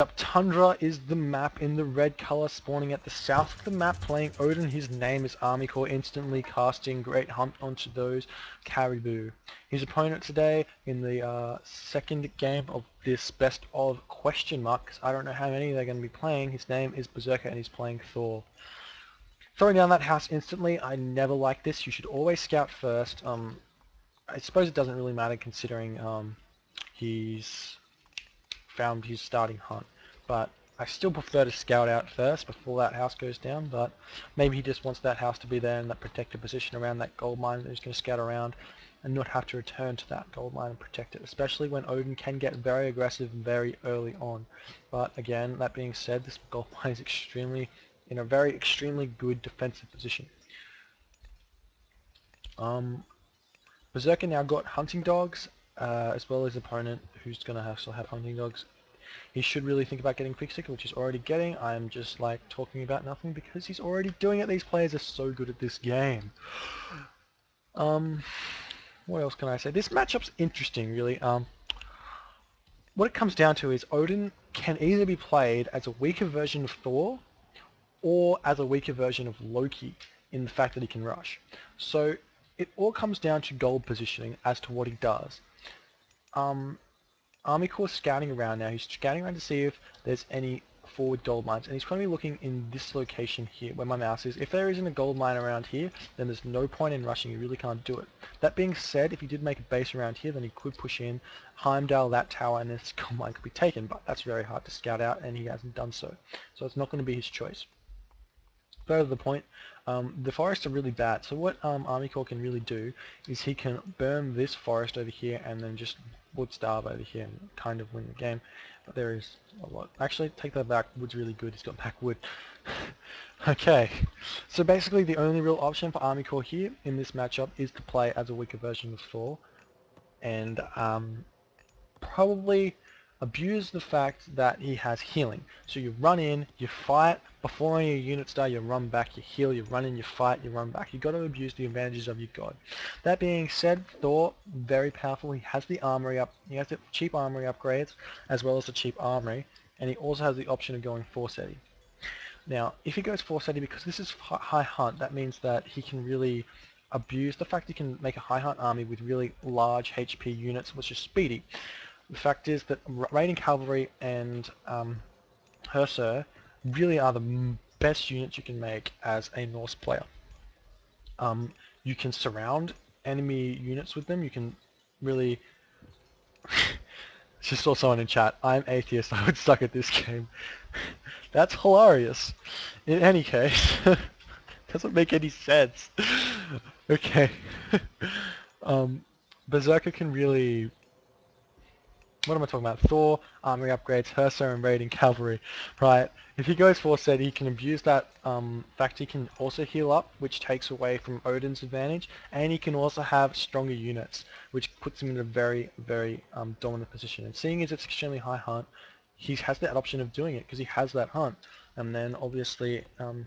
Up Tundra is the map in the red color spawning at the south of the map playing Odin. His name is Army Corps, instantly casting Great Hunt onto those caribou. His opponent today in the second game of this best of question mark, 'cause I don't know how many they're going to be playing, his name is Berserker and he's playing Thor. Throwing down that house instantly, I never like this. You should always scout first. I suppose it doesn't really matter considering he's found his starting hunt. But I still prefer to scout out first before that house goes down, but maybe he just wants that house to be there in that protected position around that gold mine that he's going to scout around and not have to return to that gold mine and protect it, especially when Odin can get very aggressive very early on. But again, that being said, this gold mine is in a very extremely good defensive position. Um, Berserker now got hunting dogs, as well as opponent who's going to also have hunting dogs. He should really think about getting Quicksilver, which he's already getting. I'm just like talking about nothing because he's already doing it. These players are so good at this game. Um, what else can I say? This matchup's interesting, really. What it comes down to is Odin can either be played as a weaker version of Thor or as a weaker version of Loki in the fact that he can rush. So it all comes down to gold positioning as to what he does. Um, Army Corps scouting around now. He's scouting around to see if there's any forward gold mines, and he's going to be looking in this location here where my mouse is. If there isn't a gold mine around here, then there's no point in rushing. You really can't do it. That being said, if he did make a base around here, then he could push in Heimdall, that tower, and this gold mine could be taken, but that's very hard to scout out, and he hasn't done so. So it's not going to be his choice. Further to the point, the forests are really bad. So what Army Corps can really do is he can burn this forest over here and then just wood starve over here and kind of win the game. But there is a lot. Actually, take that back. Wood's really good. He's got back wood. Okay, so basically the only real option for Army Corps here in this matchup is to play as a weaker version of Thor, and probably abuse the fact that he has healing. So you run in, you fight, before any units die you run back, you heal, you run in, you fight, you run back. You've got to abuse the advantages of your god. That being said, Thor, very powerful. He has the armory up, he has the cheap armory upgrades as well as the cheap armory, and he also has the option of going 4-SETI. Now, if he goes 4-SETI, because this is high hunt, that means that he can really abuse the fact he can make a high hunt army with really large HP units, which is speedy. The fact is that raiding cavalry and Hussar really are the best units you can make as a Norse player. You can surround enemy units with them. You can really... Just saw someone in chat. I'm atheist. I would suck at this game. That's hilarious. In any case, doesn't make any sense. Okay. um, Berserker can really... What am I talking about? Thor, armory upgrades, Hussar, and raiding cavalry. Right. If he goes 4-SETI, he can abuse that fact. He can also heal up, which takes away from Odin's advantage, and he can also have stronger units, which puts him in a very, very dominant position. And seeing as it's extremely high hunt, he has that option of doing it because he has that hunt. And then obviously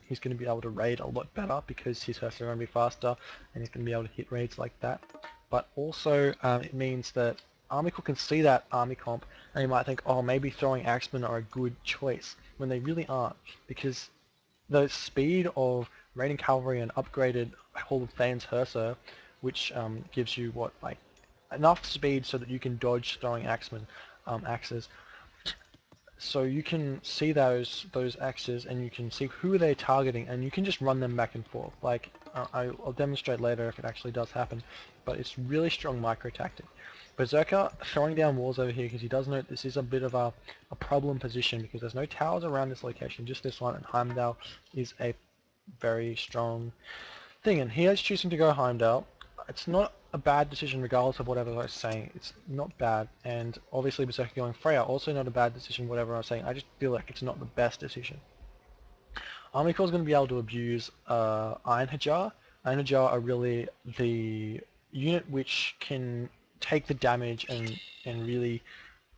he's going to be able to raid a lot better because his Hussar are going to be faster, and he's going to be able to hit raids like that. But also it means that Army Corps can see that army comp and you might think, oh, maybe throwing Axemen are a good choice, when they really aren't, because the speed of raiding cavalry and upgraded Hall of Thane's Hussar, which gives you what, like enough speed so that you can dodge throwing Axemen axes. So you can see those axes and you can see who they're targeting and you can just run them back and forth. Like I'll demonstrate later if it actually does happen, but it's really strong micro tactic. Berserker throwing down walls over here because he does know this is a bit of a problem position because there's no towers around this location, just this one, and Heimdall is a very strong thing, and he is choosing to go Heimdall. It's not a bad decision regardless of whatever I was saying. It's not bad, and obviously Berserker going Freya, also not a bad decision whatever I was saying. I just feel like it's not the best decision. Army Corps is going to be able to abuse Iron Hajar. Iron Hajar are really the unit which can take the damage and really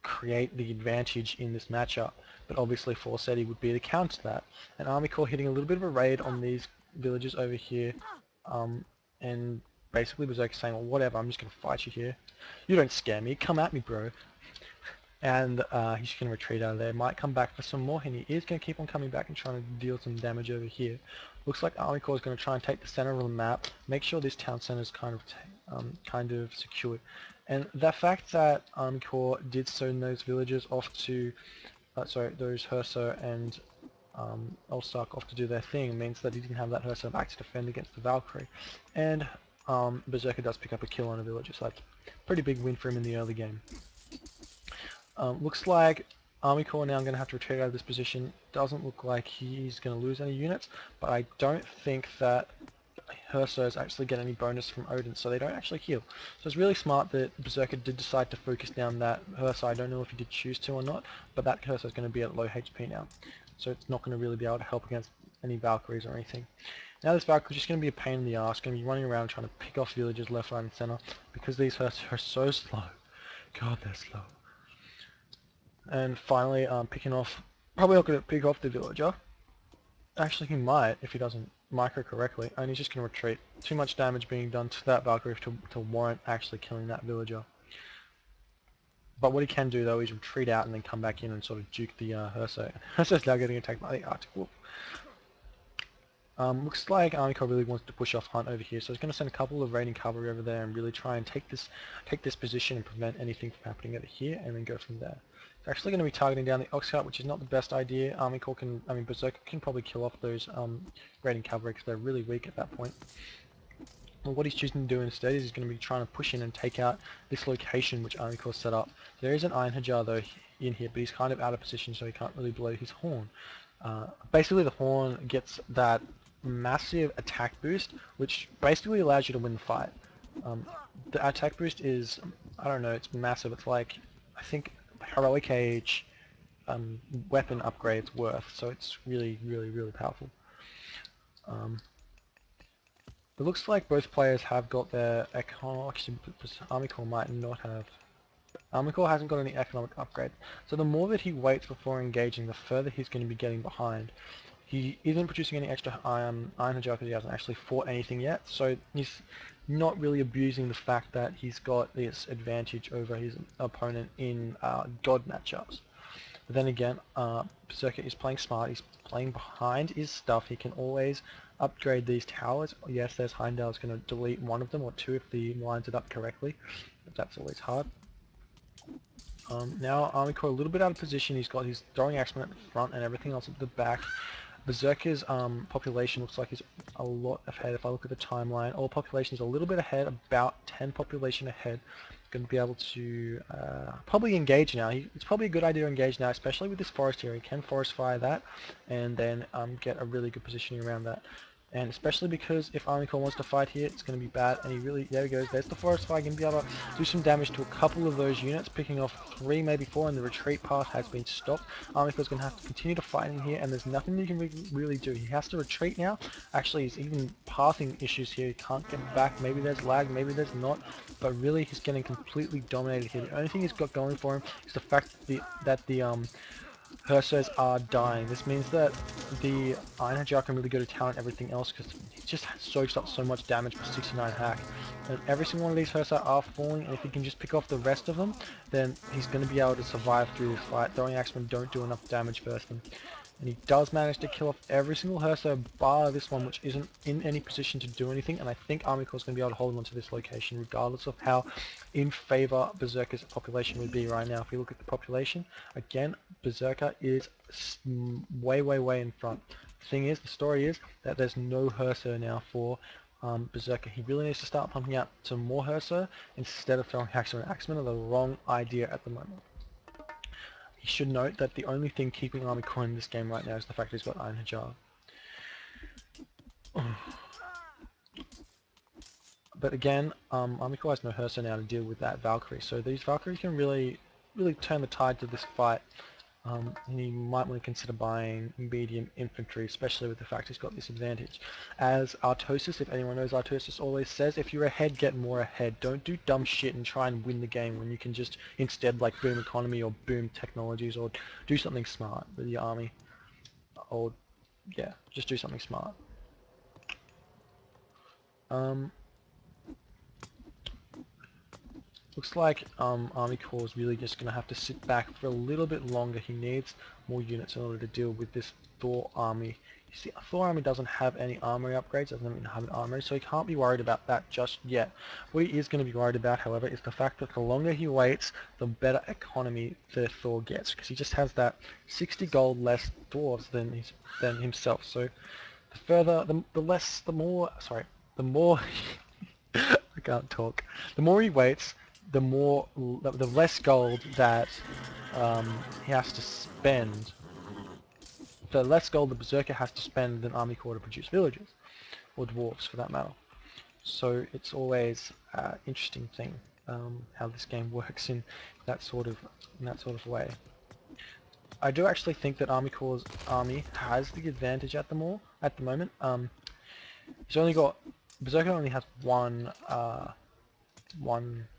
create the advantage in this matchup. But obviously 4-SETI would be the counter to that. And Army Corps hitting a little bit of a raid on these villages over here. And basically Berserker saying, well, whatever, I'm just going to fight you here. You don't scare me, come at me, bro. and he's just going to retreat out of there. Might come back for some more, and he is going to keep on coming back and trying to deal some damage over here. Looks like Army Corps is going to try and take the center of the map, make sure this town center is kind of secured. And the fact that Army Corps did send those villagers off to, sorry, those Hersa and Olstark off to do their thing means that he didn't have that Hersa back to defend against the Valkyrie. And Berserker does pick up a kill on a villager, so that's a pretty big win for him in the early game. Looks like Army Corps now I'm going to have to retreat out of this position. Doesn't look like he's going to lose any units, but I don't think that Hersos actually get any bonus from Odin, so they don't actually heal. So it's really smart that Berserker did decide to focus down that Hersa. I don't know if he did choose to or not, but that Hersa is going to be at low HP now. So it's not going to really be able to help against any Valkyries or anything. Now this Valkyrie is just going to be a pain in the ass, going to be running around trying to pick off villagers left, right and center, because these Hersa are so slow. God, they're slow. And finally, picking off, probably not going to pick off the villager. Actually, he might if he doesn't micro correctly, and he's just going to retreat. Too much damage being done to that Valkyrie to warrant actually killing that villager. But what he can do though is retreat out and then come back in and sort of juke the Herso. Herso's now getting attacked by the Arctic Wolf. Looks like Army Corps really wants to push off Hunt over here, so he's going to send a couple of raiding cavalry over there and really try and take this position and prevent anything from happening over here, and then go from there. It's actually going to be targeting down the Oxcart, which is not the best idea. Army Corps can, Berserker can probably kill off those raiding cavalry because they're really weak at that point. Well, what he's choosing to do instead is he's going to be trying to push in and take out this location which Army Corps set up. There is an Iron Hajar though in here, but he's kind of out of position, so he can't really blow his horn. Basically the horn gets that massive attack boost, which basically allows you to win the fight. The attack boost is, I don't know, it's massive. It's like, I think, Heroic Age weapon upgrades worth, so it's really, really, really powerful. It looks like both players have got their actually, Army Corps might not have. Army Corps hasn't got any economic upgrade, so the more that he waits before engaging, the further he's going to be getting behind. He isn't producing any extra Iron Hajar because he hasn't actually fought anything yet, so he's not really abusing the fact that he's got this advantage over his opponent in God matchups. But then again, Berserker is playing smart, he's playing behind his stuff, he can always upgrade these towers. Yes, there's Heimdall is going to delete one of them, or two if he lines it up correctly, but that's always hard. Now Army Corps a little bit out of position, he's got his throwing axemen at the front and everything else at the back. Berserker's population looks like he's a lot ahead. If I look at the timeline, all population is a little bit ahead, about 10 population ahead. Going to be able to probably engage now. It's probably a good idea to engage now, especially with this forest here. He can forest fire that and then get a really good positioning around that. And especially because if Army Corps wants to fight here, it's going to be bad. And he really, there he goes, there's the forest fire. Going to be able to do some damage to a couple of those units, picking off 3, maybe 4, and the retreat path has been stopped. Army Corps is going to have to continue to fight in here, and there's nothing he can really do. He has to retreat now. Actually, he's even pathing issues here. He can't get back. Maybe there's lag, maybe there's not. But really, he's getting completely dominated here. The only thing he's got going for him is the fact that the Hersos are dying. This means that the Iron Hajar can really go to town and everything else because he just soaks up so much damage for 69 hack. And every single one of these Hersa are falling, and if he can just pick off the rest of them, then he's going to be able to survive through this fight. Throwing Axemen don't do enough damage versus them. And he does manage to kill off every single Hersa bar this one, which isn't in any position to do anything, and I think Army Corps is going to be able to hold on to this location regardless of how in favor Berserker's population would be right now. If we look at the population, again, Berserker is way, way, way in front. The thing is, the story is that there's no Hersa now for Berserker. He really needs to start pumping out some more Hersa instead of throwing Axemen. Axemen are the wrong idea at the moment. He should note that the only thing keeping Army Corps in this game right now is the fact he's got Iron Hajar. But again, Army Corps has no Hersa now to deal with that Valkyrie, so these Valkyries can really turn the tide to this fight. And you might want to consider buying medium infantry, especially with the fact he's got this advantage. As Artosis, if anyone knows Artosis, always says, if you're ahead, get more ahead. Don't do dumb shit and try and win the game when you can just instead like boom economy or boom technologies or do something smart with your army. Or, yeah, just do something smart. Looks like Army Corps is really just going to have to sit back for a little bit longer. He needs more units in order to deal with this Thor army. You see, Thor army doesn't have any armory upgrades, doesn't even have an armory, so he can't be worried about that just yet. What he is going to be worried about, however, is the fact that the longer he waits, the better economy the Thor gets, because he just has that 60 gold less dwarves than himself. So the further, the less, the more, sorry, the more, I can't talk. The more he waits, the less gold that he has to spend. The less gold the Berserker has to spend than Army Corps to produce villagers, or dwarves for that matter. So it's always an interesting thing how this game works in that sort of way. I do actually think that Army Corps' army has the advantage at the moment. He's only got Berserker only has one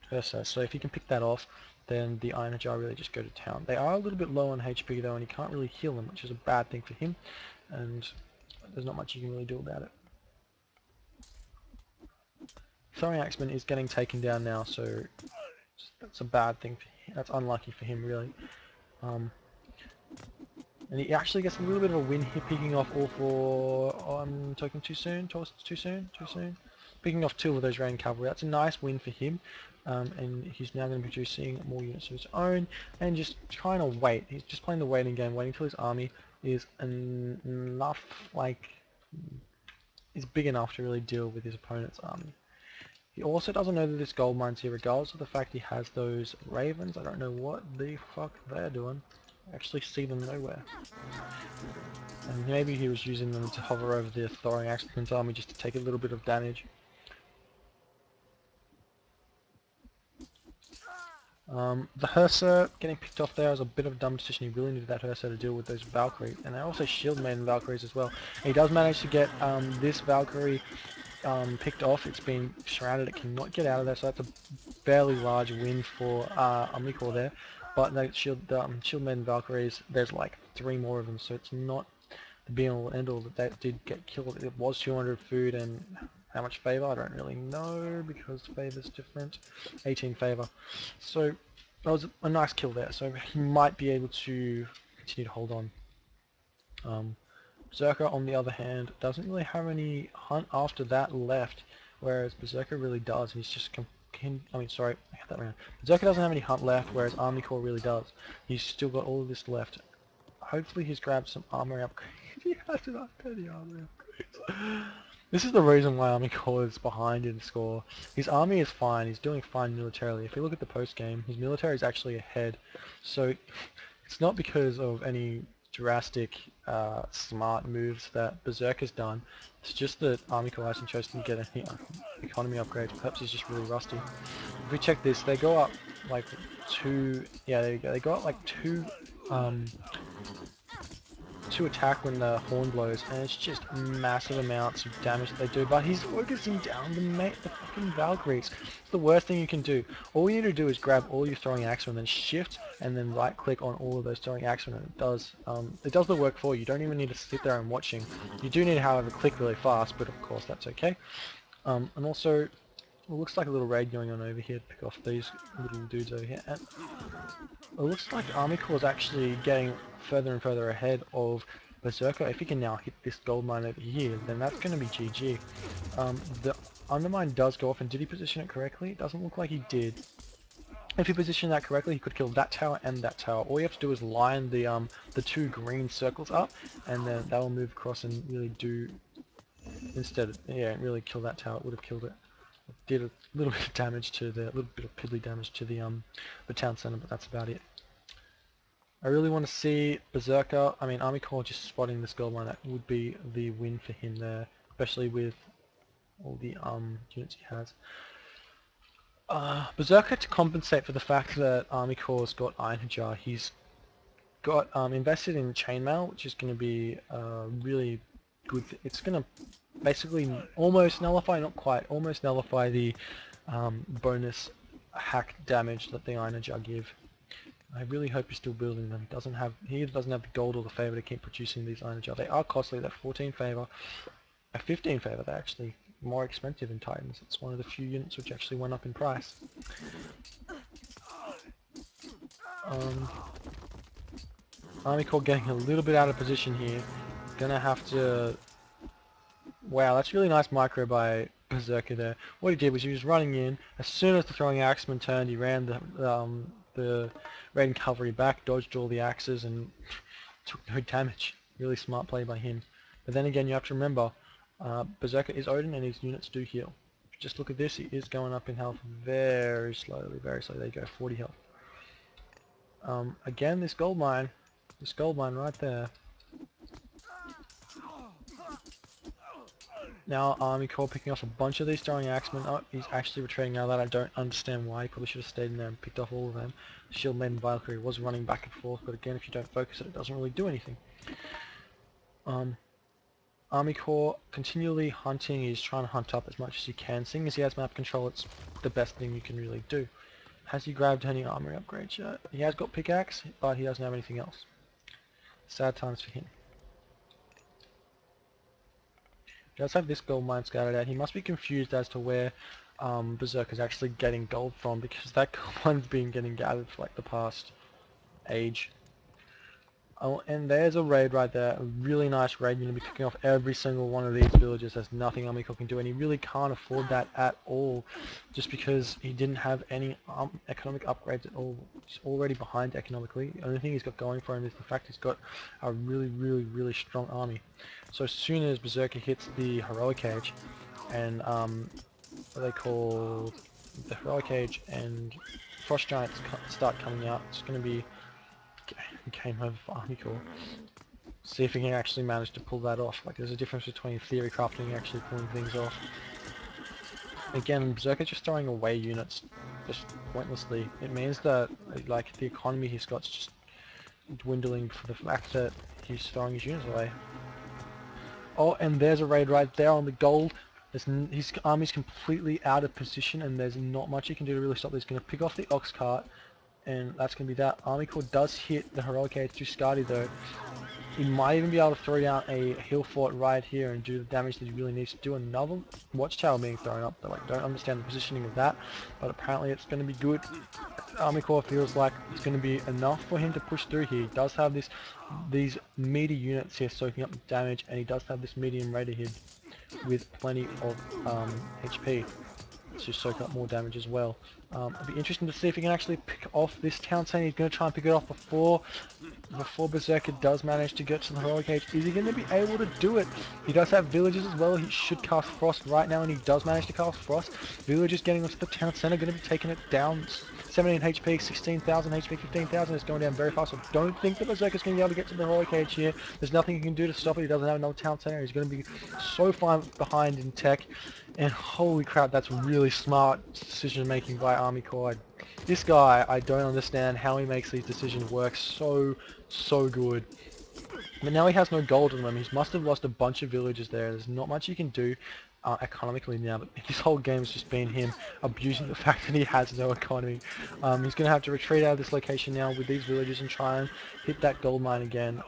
cursor, so if you can pick that off, then the Iron Jar really just go to town. They are a little bit low on HP though, and you can't really heal them, which is a bad thing for him, and there's not much you can really do about it. Throwing Axeman is getting taken down now, so that's a bad thing for him. That's unlucky for him, really. Um, and he actually gets a little bit of a win here, picking off all four. Oh, I'm talking too soon. Too soon. Too soon. Picking off two of those rain cavalry. That's a nice win for him. And he's now going to be producing more units of his own and just trying to wait. He's just playing the waiting game, waiting till his army is enough, like, is big enough to really deal with his opponent's army. He also doesn't know that this gold mine's here, regardless of the fact he has those ravens. I don't know what the fuck they're doing. I actually see them nowhere. And maybe he was using them to hover over the Thoring Axeman's army just to take a little bit of damage. The Hearser getting picked off there was a bit of a dumb decision. He really needed that Hearser to deal with those Valkyries. And they're also Shield Maiden Valkyries as well. And he does manage to get this Valkyrie picked off. It's been surrounded. It cannot get out of there, so that's a fairly large win for Army Corps there. But the Shield Maiden Valkyries, there's like 3 more of them, so it's not the be-all and end-all that they did get killed. It was 200 food and how much favor? I don't really know because favor's different. 18 favor. So that was a nice kill there. So he might be able to continue to hold on. Berserker, on the other hand, doesn't really have any hunt after that left, whereas Berserker really does. He's just I mean, sorry, I got that around. Berserker doesn't have any hunt left, whereas Army Corps really does. He's still got all of this left. Hopefully he's grabbed some armor upgrades. He hasn't upgraded the armor upgrades. This is the reason why Army Corps is behind in score. His army is fine. He's doing fine militarily. If you look at the post game, his military is actually ahead. So it's not because of any drastic smart moves that Berserk has done. It's just that Army Corps hasn't chosen to get any economy upgrades. Perhaps he's just really rusty. If we check this, they go up like 2. Yeah, there you go. They go up like 2. To attack when the horn blows, and it's just massive amounts of damage that they do, but he's focusing down the fucking Valkyries. It's the worst thing you can do. All you need to do is grab all your throwing axemen, then shift, and then right click on all of those throwing axemen, and it does the work for you. You don't even need to sit there and watching. You do need to, however, click really fast, but of course that's okay. And also, it looks like a little raid going on over here to pick off these little dudes over here. And it looks like Army Corps is actually getting further and further ahead of Berserker. If he can now hit this gold mine over here, then that's going to be GG. The Undermine does go off, and did he position it correctly? It doesn't look like he did. If he positioned that correctly, he could kill that tower and that tower. All you have to do is line the 2 green circles up, and then that will move across and really do, instead, yeah, really kill that tower. It would have killed it. It did a little bit of damage to a little bit of piddly damage to the town center, but that's about it. I really want to see Berserker, I mean Army Corps just spotting this gold mine. That would be the win for him there, especially with all the units he has. Berserker, to compensate for the fact that Army Corps got Iron Hajar, he's got invested in Chainmail, which is going to be really good. It's going to basically almost nullify, not quite, almost nullify the bonus hack damage that the Iron Hajar give. I really hope he's still building them. He either doesn't have the gold or the favor to keep producing these Iron Jar. They are costly. They're 14 favor. At 15 favor, they actually more expensive in Titans. It's one of the few units which actually went up in price. Um, Army Corps getting a little bit out of position here. Gonna have to... Wow, that's really nice micro by Berserker there. What he did was he was running in. As soon as the throwing axeman turned, he ran the raiding cavalry back, dodged all the axes, and took no damage. Really smart play by him. But then again, you have to remember, Berserker is Odin and his units do heal. Just look at this, he is going up in health very slowly, very slowly. There you go, 40 health. Again, this gold mine right there. Now Army Corps picking off a bunch of these throwing axemen. Oh, he's actually retreating now that I don't understand why. He probably should have stayed in there and picked off all of them. Shield Maiden Valkyrie was running back and forth, but again, if you don't focus it, it doesn't really do anything. Army Corps continually hunting. He's trying to hunt up as much as he can. Seeing as he has map control, it's the best thing you can really do. Has he grabbed any armory upgrades yet? He has got pickaxe, but he doesn't have anything else. Sad times for him. He does have this gold mine scattered out. He must be confused as to where Berserker's actually getting gold from, because that gold mine's been getting gathered for like the past age. Oh, and there's a raid right there, a really nice raid. You're going to be picking off every single one of these villages. There's nothing Army Corps can do, and he really can't afford that at all, just because he didn't have any economic upgrades at all. He's already behind economically. The only thing he's got going for him is the fact he's got a really strong army. So as soon as Berserker hits the Heroic Age, and what they call the Heroic Age and Frost Giants start coming out, it's going to be game over for Army Corps. See if he can actually manage to pull that off. Like, there's a difference between theory crafting and actually pulling things off. Again, Berserker just throwing away units just pointlessly. It means that, like, the economy he's got's just dwindling for the fact that he's throwing his units away. Oh, and there's a raid right there on the gold. His army's completely out of position, and there's not much he can do to really stop this. He's going to pick off the ox cart, and that's going to be that. Army Corps does hit the Heroic Age too Skadi though. He might even be able to throw down a hill fort right here and do the damage that he really needs to do. Another watchtower being thrown up, though I don't understand the positioning of that, but apparently it's going to be good. Army Corps feels like it's going to be enough for him to push through here. He does have these meaty units here soaking up the damage, and he does have this medium raider here with plenty of HP to soak up more damage as well. It'll be interesting to see if he can actually pick off this town center. He's going to try and pick it off before Berserker does manage to get to the Heroic Age. Is he going to be able to do it? He does have villagers as well. He should cast Frost right now, and he does manage to cast Frost. Villagers getting onto the town center, going to be taking it down. 17 HP, 16,000 HP, 15,000. It's going down very fast. I don't think the Berserker's going to be able to get to the Heroic Age here. There's nothing he can do to stop it. He doesn't have another town center. He's going to be so far behind in tech. And holy crap, that's really smart decision making by Army Corps. This guy, I don't understand how he makes these decisions work so good. But now he has no gold on him. He must have lost a bunch of villages there. There's not much he can do economically now. But this whole game has just been him abusing the fact that he has no economy. He's going to have to retreat out of this location now with these villages and try and hit that gold mine again.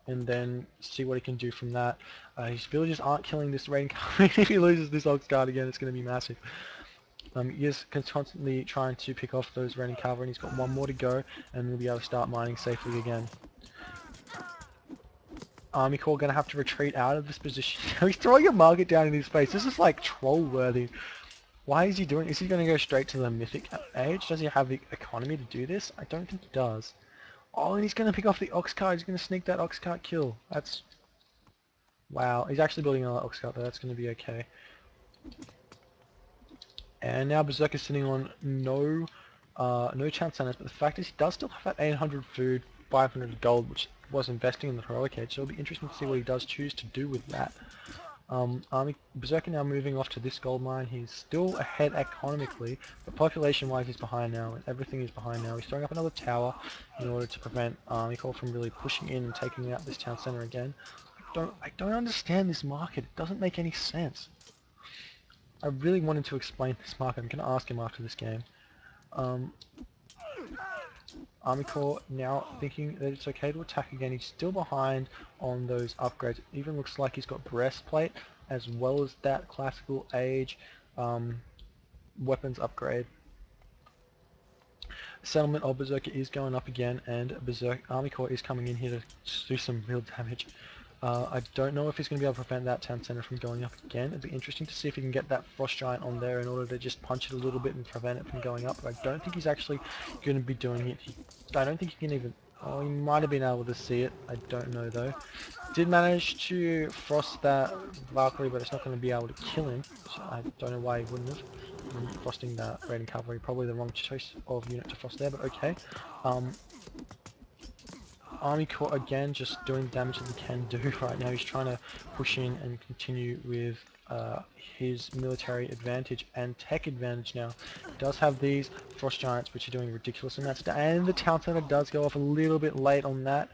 And then see what he can do from that. His villagers aren't killing this raiding cavalry. If he loses this ox guard again, it's going to be massive. He is constantly trying to pick off those raiding cavalry, and he's got one more to go, and we'll be able to start mining safely again. Army Corps going to have to retreat out of this position. He's throwing a market down in his face. This is like troll worthy. Why is he doing? Is he going to go straight to the mythic age? Does he have the economy to do this? I don't think he does. Oh, and he's going to pick off the ox cart. He's going to sneak that ox cart kill. That's... Wow. He's actually building another ox cart, but that's going to be okay. And now Berserker's sitting on no chance centers, but the fact is he does still have that 800 food, 500 gold, which was investing in the Heroic Age, so it'll be interesting to see what he does choose to do with that. Berserker now moving off to this gold mine. He's still ahead economically, but population-wise he's behind now, and everything is behind now. He's throwing up another tower in order to prevent Army Corps from really pushing in and taking out this town center again. I don't understand this market. It doesn't make any sense. I really wanted to explain this market. I'm going to ask him after this game. Army Corps now thinking that it's okay to attack again. He's still behind on those upgrades. It even looks like he's got breastplate. as well as that classical age weapons upgrade. Settlement of Berserker is going up again, and Army Corps is coming in here to do some real damage. I don't know if he's going to be able to prevent that town center from going up again. It'd be interesting to see if he can get that Frost Giant on there in order to just punch it a little bit and prevent it from going up. But I don't think he's actually going to be doing it. I don't think he can even... Oh, he might have been able to see it. I don't know though. Did manage to frost that Valkyrie, but it's not going to be able to kill him. So I don't know why he wouldn't have. Frosting that Raiden Cavalry, probably the wrong choice of unit to frost there, but okay. Army Corps again just doing the damage that he can do right now. He's trying to push in and continue with his military advantage and tech advantage now. He does have these Frost Giants which are doing ridiculous amounts of damage, and the Town Center does go off a little bit late on that.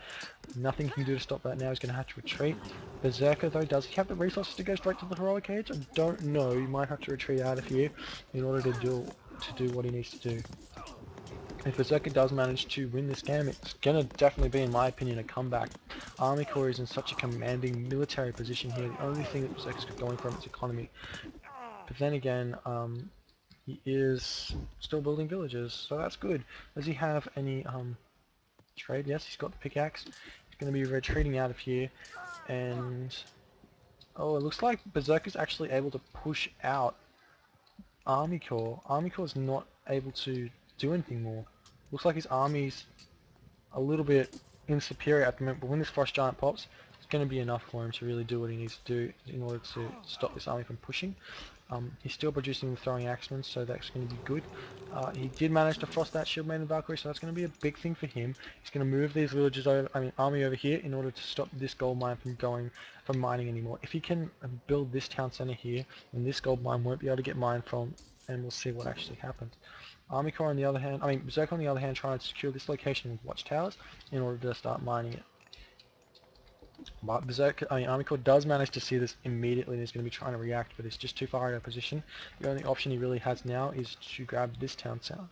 Nothing he can do to stop that now. He's going to have to retreat. Berserker though, does he have the resources to go straight to the Heroic Age? I don't know. He might have to retreat out of here in order to do what he needs to do. If Berserker does manage to win this game, it's going to definitely be, in my opinion, a comeback. Army Corps is in such a commanding military position here. The only thing that Berserker's got going for him is economy. But then again, he is still building villages, so that's good. Does he have any trade? Yes, he's got the pickaxe. He's going to be retreating out of here, and oh, it looks like Berserker's actually able to push out Army Corps. Army Corps is not able to do anything more. Looks like his army's a little bit insuperior at the moment, but when this Frost Giant pops, it's going to be enough for him to really do what he needs to do in order to stop this army from pushing. He's still producing the throwing axemen, so that's going to be good. He did manage to frost that shield maiden Valkyrie, so that's going to be a big thing for him. He's going to move these villages over, army over here in order to stop this gold mine from mining anymore. If he can build this town center here, then this gold mine won't be able to get mined from, and we'll see what actually happens. Army Corps on the other hand, Berserker on the other hand, trying to secure this location with watchtowers in order to start mining it. But Army Corps does manage to see this immediately and he's going to be trying to react, but it's just too far out of position. The only option he really has now is to grab this town center.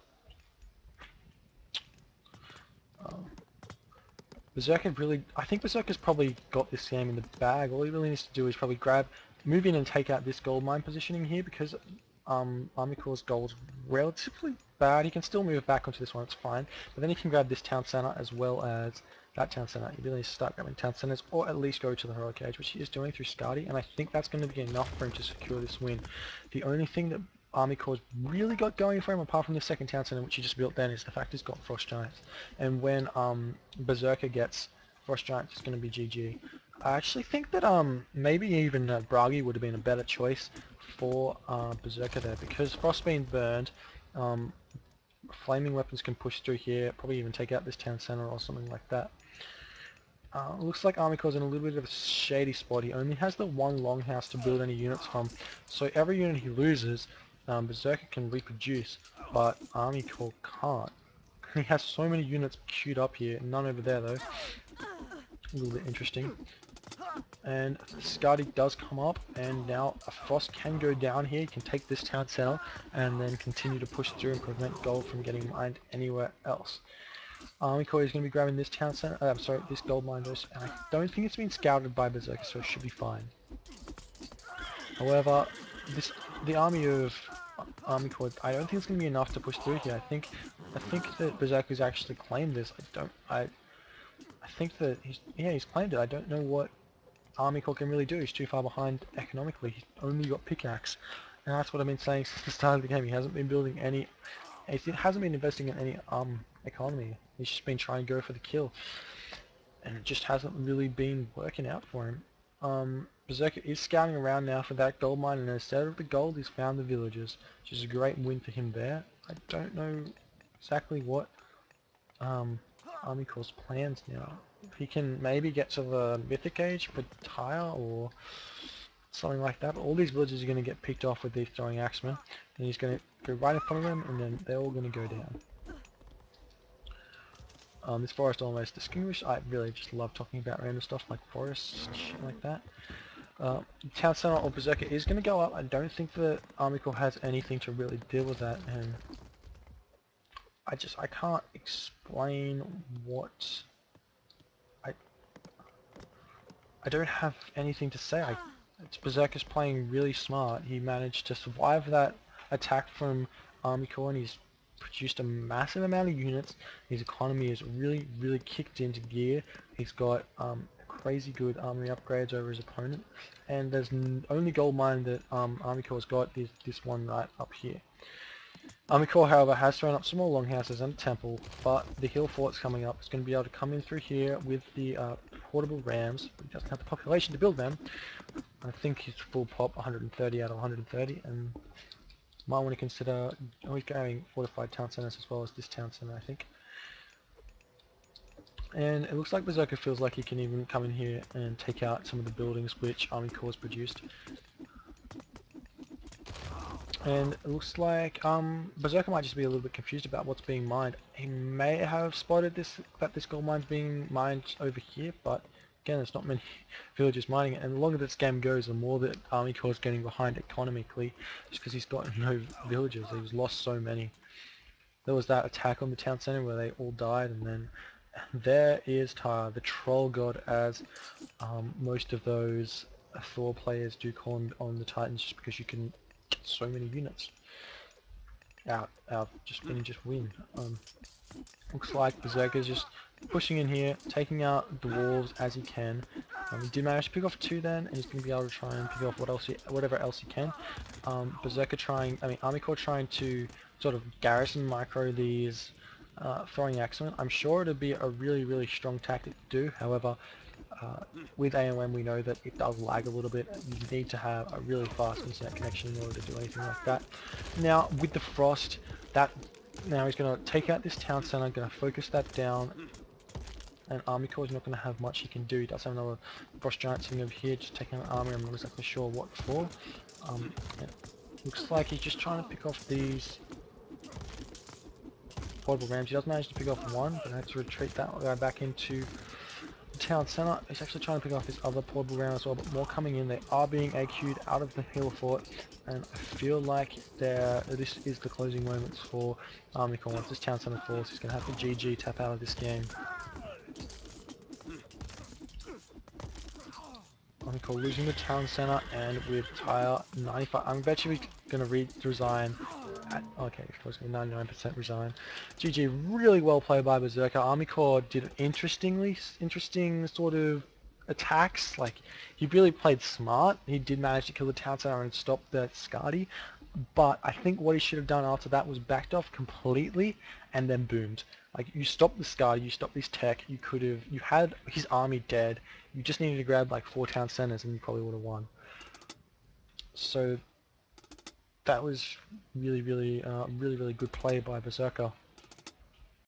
Berserker really, I think Berserker's probably got this game in the bag. All he really needs to do is probably move in and take out this gold mine positioning here because Army Corps' gold's relatively bad. He can still move back onto this one, it's fine. But then he can grab this town center as well as that town center. He really needs to start grabbing town centers or at least go to the Heroic Age, which he is doing through Skadi, and I think that's going to be enough for him to secure this win. The only thing that Army Corps really got going for him, apart from the second town center, which he just built then, is the fact he's got Frost Giants. And when Berserker gets Frost Giants, it's going to be GG. I actually think that maybe even Bragi would have been a better choice for Berserker there, because Frost being burned, flaming weapons can push through here, probably even take out this town center or something like that. Looks like Army Corps in a little bit of a shady spot. He only has the one longhouse to build any units from, so every unit he loses, Berserker can reproduce, but Army Corps can't. He has so many units queued up here, none over there though. A little bit interesting. And Skadi does come up, and now a Frost can go down here. He can take this town center, and then continue to push through and prevent gold from getting mined anywhere else. Army Corps is going to be grabbing this town center, this gold mine, and I don't think it's been scouted by Berserker, so it should be fine. However, the army of Army Corps, I don't think it's going to be enough to push through here. I think that Berserker's actually claimed this. I think that he's claimed it. I don't know what Army Corps can really do. He's too far behind economically. He's only got pickaxe, and that's what I've been saying since the start of the game. He hasn't been building any. He hasn't been investing in any economy. He's just been trying to go for the kill, and it just hasn't really been working out for him. Berserker is scouting around now for that gold mine, and instead of the gold, he's found the villagers, which is a great win for him there. I don't know exactly what Army Corps' plans now. If he can maybe get to the Mythic Age, retire, or something like that. But all these villagers are going to get picked off with these throwing axemen, and he's going to go right in front of them, and then they're all going to go down. This forest almost distinguished. I really just love talking about random stuff like forests and shit like that. Town Center or Berserker is going to go up. I don't think the Army Corps has anything to really deal with that, and I can't explain what I don't have anything to say. Berserker's playing really smart. He managed to survive that attack from Army Corps, and he's produced a massive amount of units. His economy is really, really kicked into gear. He's got crazy good armory upgrades over his opponent, and there's only gold mine that Army Corps has got is this one right up here. Army Corps, however, has thrown up some more longhouses and a temple, but the hill fort's coming up. It's going to be able to come in through here with the portable rams. He doesn't have the population to build them. I think he's full pop 130 out of 130, and might want to consider always going fortified town centers as well as this town center, I think. And it looks like Berserker feels like he can even come in here and take out some of the buildings which Army Corps produced. And it looks like Berserker might just be a little bit confused about what's being mined. He may have spotted that this gold mine's being mined over here, but again, there's not many villagers mining it. And the longer this game goes, the more that Army Corps is getting behind economically, just because he's got no villagers. He's lost so many. There was that attack on the town center where they all died, and then there is Tyr, the troll god, as most of those Thor players do call him on the Titans, just because you can get so many units out just and just win. Looks like Berserker's just pushing in here, taking out the wolves as he can. He did manage to pick off two then, and he's going to be able to try and pick off whatever else he can. Berserker Army Corps trying to sort of garrison micro these throwing axemen. I'm sure it'd be a really, really strong tactic to do. However, with AOM we know that it does lag a little bit. You need to have a really fast internet connection in order to do anything like that. Now with the frost, now he's going to take out this town center, going to focus that down, and Army Corps is not going to have much he can do. He does have another frost giant sitting over here, just taking out army. I'm not exactly sure what for. It looks like he's just trying to pick off these portable rams. He does manage to pick off one, but I had to retreat that guy back into the town center. He's actually trying to pick off his other portable ram as well, but more coming in. They are being AQ'd out of the hill fort, and I feel like this is the closing moments for Army Corps. Once this town center falls, he's going to have to GG tap out of this game. Army Corps losing the town center, and with Tyr 95, I'm eventually going to resign. Okay, of course, 99% resign. GG, really well played by Berserker. Army Corps did interesting sort of attacks. Like, he really played smart. He did manage to kill the town center and stop the Skadi. But I think what he should have done after that was backed off completely and then boomed. Like, you stopped the Skadi, you stopped this tech, you had his army dead. You just needed to grab like 4 town centers and you probably would have won. So that was really, really good play by Berserker.